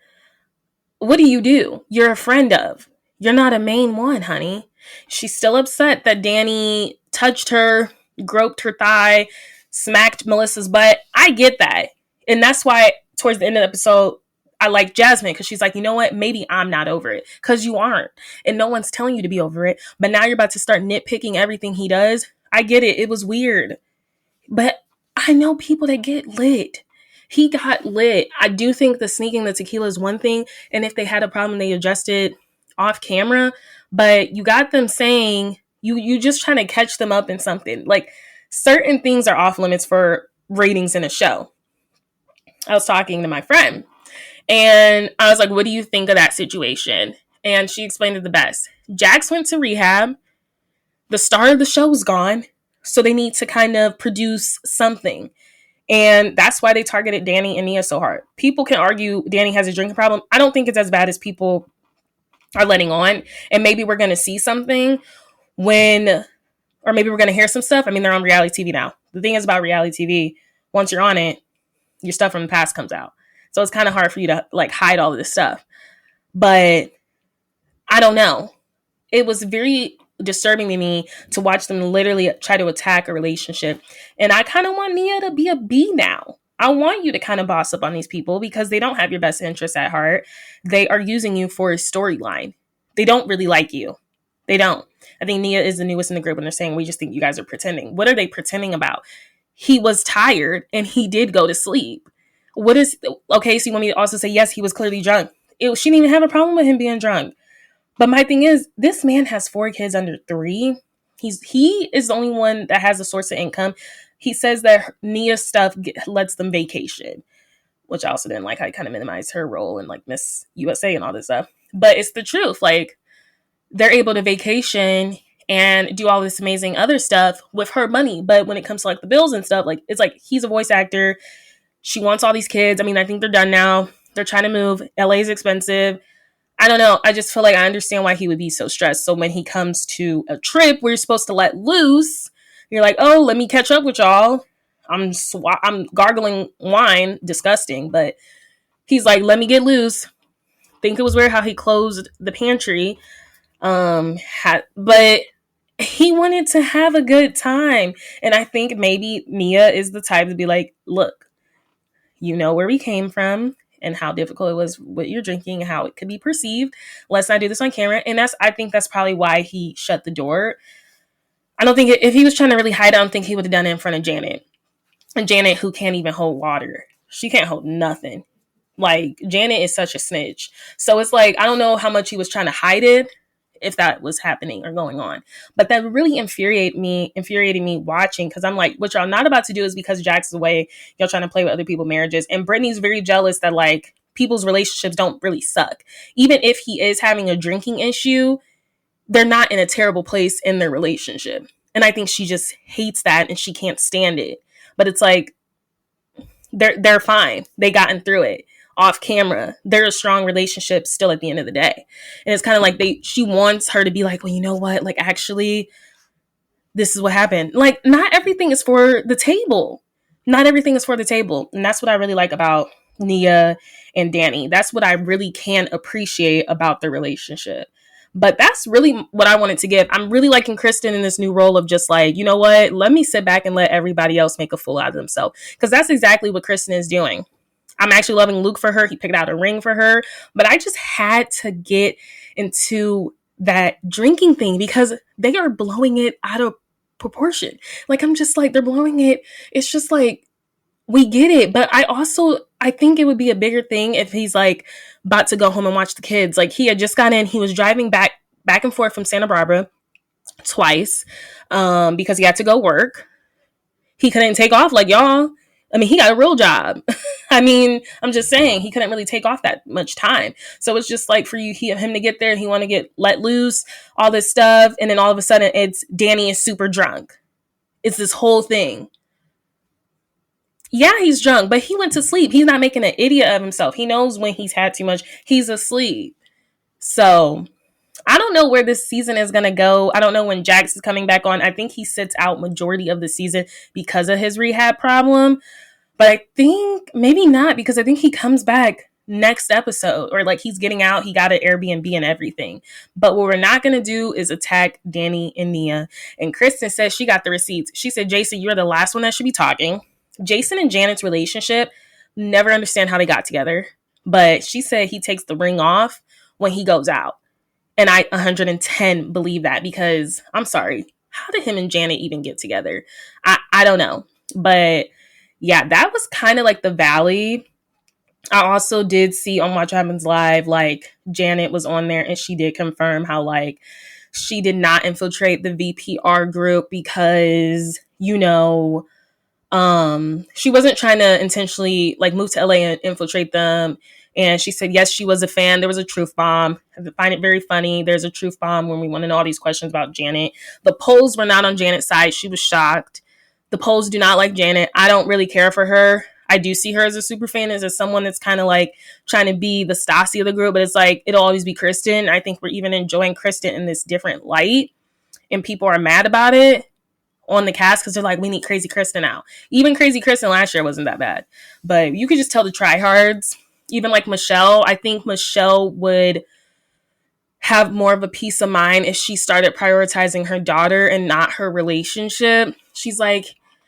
Speaker 1: What do you do? You're a friend of. You're not a main one, honey. She's still upset that Danny touched her, groped her thigh, smacked Melissa's butt. I get that. And that's why towards the end of the episode, I like Jasmine, because she's like, you know what? Maybe I'm not over it, because you aren't. And no one's telling you to be over it. But now you're about to start nitpicking everything he does. I get it. It was weird. But I know people that get lit. He got lit. I do think the sneaking the tequila is one thing. And if they had a problem, they adjusted off camera. But you got them saying, you just trying to catch them up in something. Like, certain things are off limits for ratings in a show. I was talking to my friend, and I was like, what do you think of that situation? And she explained it the best. Jax went to rehab. The star of the show is gone. So they need to kind of produce something. And that's why they targeted Danny and Nia so hard. People can argue Danny has a drinking problem. I don't think it's as bad as people are letting on. And maybe we're going to see something or maybe we're going to hear some stuff. I mean, they're on reality TV now. The thing is about reality TV, once you're on it, your stuff from the past comes out. So it's kind of hard for you to like hide all of this stuff. But I don't know. It was very disturbing to me to watch them literally try to attack a relationship. And I kind of want Nia to be a B now. I want you to kind of boss up on these people because they don't have your best interests at heart. They are using you for a storyline. They don't really like you. They don't. I think Nia is the newest in the group, and they're saying, we just think you guys are pretending. What are they pretending about? He was tired and he did go to sleep. Okay, so you want me to also say, yes, he was clearly drunk. She didn't even have a problem with him being drunk. But my thing is, this man has 4 kids under 3. He is the only one that has a source of income. He says that Nia's stuff lets them vacation, which I also didn't like how he kind of minimized her role in like Miss USA and all this stuff. But it's the truth. Like, they're able to vacation and do all this amazing other stuff with her money. But when it comes to like the bills and stuff, like it's like he's a voice actor. She wants all these kids. I mean, I think they're done now. They're trying to move. LA is expensive. I don't know. I just feel like I understand why he would be so stressed. So when he comes to a trip where you're supposed to let loose, you're like, oh, let me catch up with y'all. I'm gargling wine, disgusting. But he's like, let me get loose. Think it was weird how he closed the pantry. But he wanted to have a good time. And I think maybe Nia is the type to be like, look, you know where we came from and how difficult it was what you're drinking, how it could be perceived. Let's not do this on camera. And I think that's probably why he shut the door. I don't think if he was trying to really hide, I don't think he would have done it in front of Janet. And Janet, who can't even hold water. She can't hold nothing. Like, Janet is such a snitch. So it's like, I don't know how much he was trying to hide it, if that was happening or going on. But that really infuriated me watching, because I'm like, what y'all not about to do is because Jack's is away, y'all trying to play with other people's marriages. And Brittany's very jealous that like people's relationships don't really suck. Even if he is having a drinking issue, they're not in a terrible place in their relationship. And I think she just hates that and she can't stand it. But it's like, they're fine. They gotten through it off camera. They're a strong relationship still at the end of the day. And it's kind of like she wants her to be like, well, you know what? Like, actually, this is what happened. Like, not everything is for the table. Not everything is for the table. And that's what I really like about Nia and Danny. That's what I really can appreciate about the relationship. But that's really what I wanted to give. I'm really liking Kristen in this new role of just like, you know what? Let me sit back and let everybody else make a fool out of themselves. Because that's exactly what Kristen is doing. I'm actually loving Luke for her. He picked out a ring for her. But I just had to get into that drinking thing because they are blowing it out of proportion. Like, I'm just like, they're blowing it. It's just like, we get it. But I think it would be a bigger thing if he's like about to go home and watch the kids. Like, he had just got in. He was driving back and forth from Santa Barbara twice because he had to go work. He couldn't take off like y'all. I mean, he got a real job. I mean, I'm just saying he couldn't really take off that much time. So it's just like for him to get there, he want to get let loose, all this stuff. And then all of a sudden it's Danny is super drunk. It's this whole thing. Yeah, he's drunk, but he went to sleep. He's not making an idiot of himself. He knows when he's had too much. He's asleep. So I don't know where this season is going to go. I don't know when Jax is coming back on. I think he sits out majority of the season because of his rehab problem. But I think maybe not, because I think he comes back next episode, or like he's getting out. He got an Airbnb and everything. But what we're not going to do is attack Danny and Nia. And Kristen says she got the receipts. She said, Jason, you're the last one that should be talking. Jason and Janet's relationship, never understand how they got together. But she said he takes the ring off when he goes out. And I 110 believe that, because I'm sorry, how did him and Janet even get together? I don't know. But yeah, that was kind of like the valley. I also did see on Watch What Happens Live, like Janet was on there and she did confirm how like she did not infiltrate the VPR group because, you know, she wasn't trying to intentionally like move to LA and infiltrate them. And she said, yes, she was a fan. There was a truth bomb. I find it very funny. There's a truth bomb when we want to know all these questions about Janet. The polls were not on Janet's side. She was shocked. The polls do not like Janet. I don't really care for her. I do see her as a super fan, as someone that's kind of like trying to be the Stassi of the group, but it's like, it'll always be Kristen. I think we're even enjoying Kristen in this different light, and people are mad about it on the cast because they're like, we need Crazy Kristen out. Even Crazy Kristen last year wasn't that bad, but you could just tell the tryhards. Even like Michelle, I think Michelle would have more of a peace of mind if she started prioritizing her daughter and not her relationship. She's like,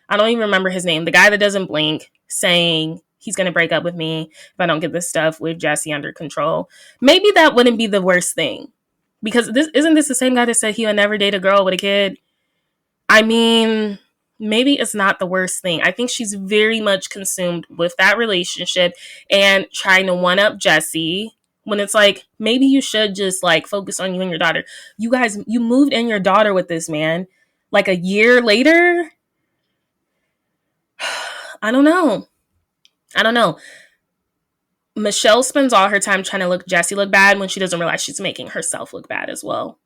Speaker 1: I don't even remember his name, the guy that doesn't blink, saying he's going to break up with me if I don't get this stuff with Jesse under control. Maybe that wouldn't be the worst thing, because isn't this the same guy that said he would never date a girl with a kid? I mean, maybe it's not the worst thing. I think she's very much consumed with that relationship and trying to one up Jesse, when it's like, maybe you should just like focus on you and your daughter. You guys, you moved in your daughter with this man like a year later. I don't know. Michelle spends all her time trying to look Jesse look bad when she doesn't realize she's making herself look bad as well.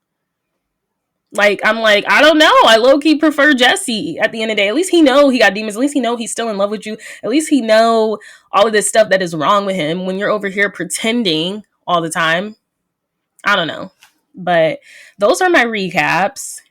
Speaker 1: Like, I'm like, I don't know. I low-key prefer Jesse at the end of the day. At least he know he got demons. At least he know he's still in love with you. At least he know all of this stuff that is wrong with him when you're over here pretending all the time. I don't know. But those are my recaps.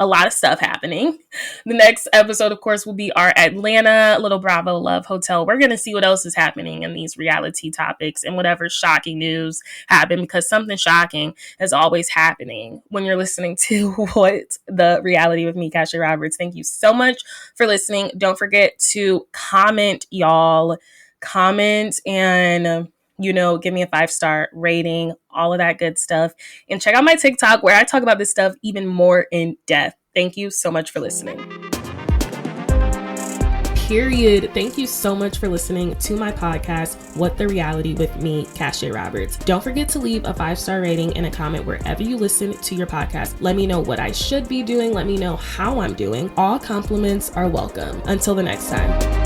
Speaker 1: A lot of stuff happening. The next episode, of course, will be our Atlanta Little Bravo Love Hotel. We're going to see what else is happening in these reality topics and whatever shocking news happened, because something shocking is always happening when you're listening to What the Reality with me, Kasha Roberts. Thank you so much for listening. Don't forget to comment, y'all. Comment and give me a 5-star rating, all of that good stuff. And check out my TikTok where I talk about this stuff even more in depth. Thank you so much for listening. Period. Thank you so much for listening to my podcast, What the Reality with me, Kasha Roberts. Don't forget to leave a 5-star rating and a comment wherever you listen to your podcast. Let me know what I should be doing. Let me know how I'm doing. All compliments are welcome. Until the next time.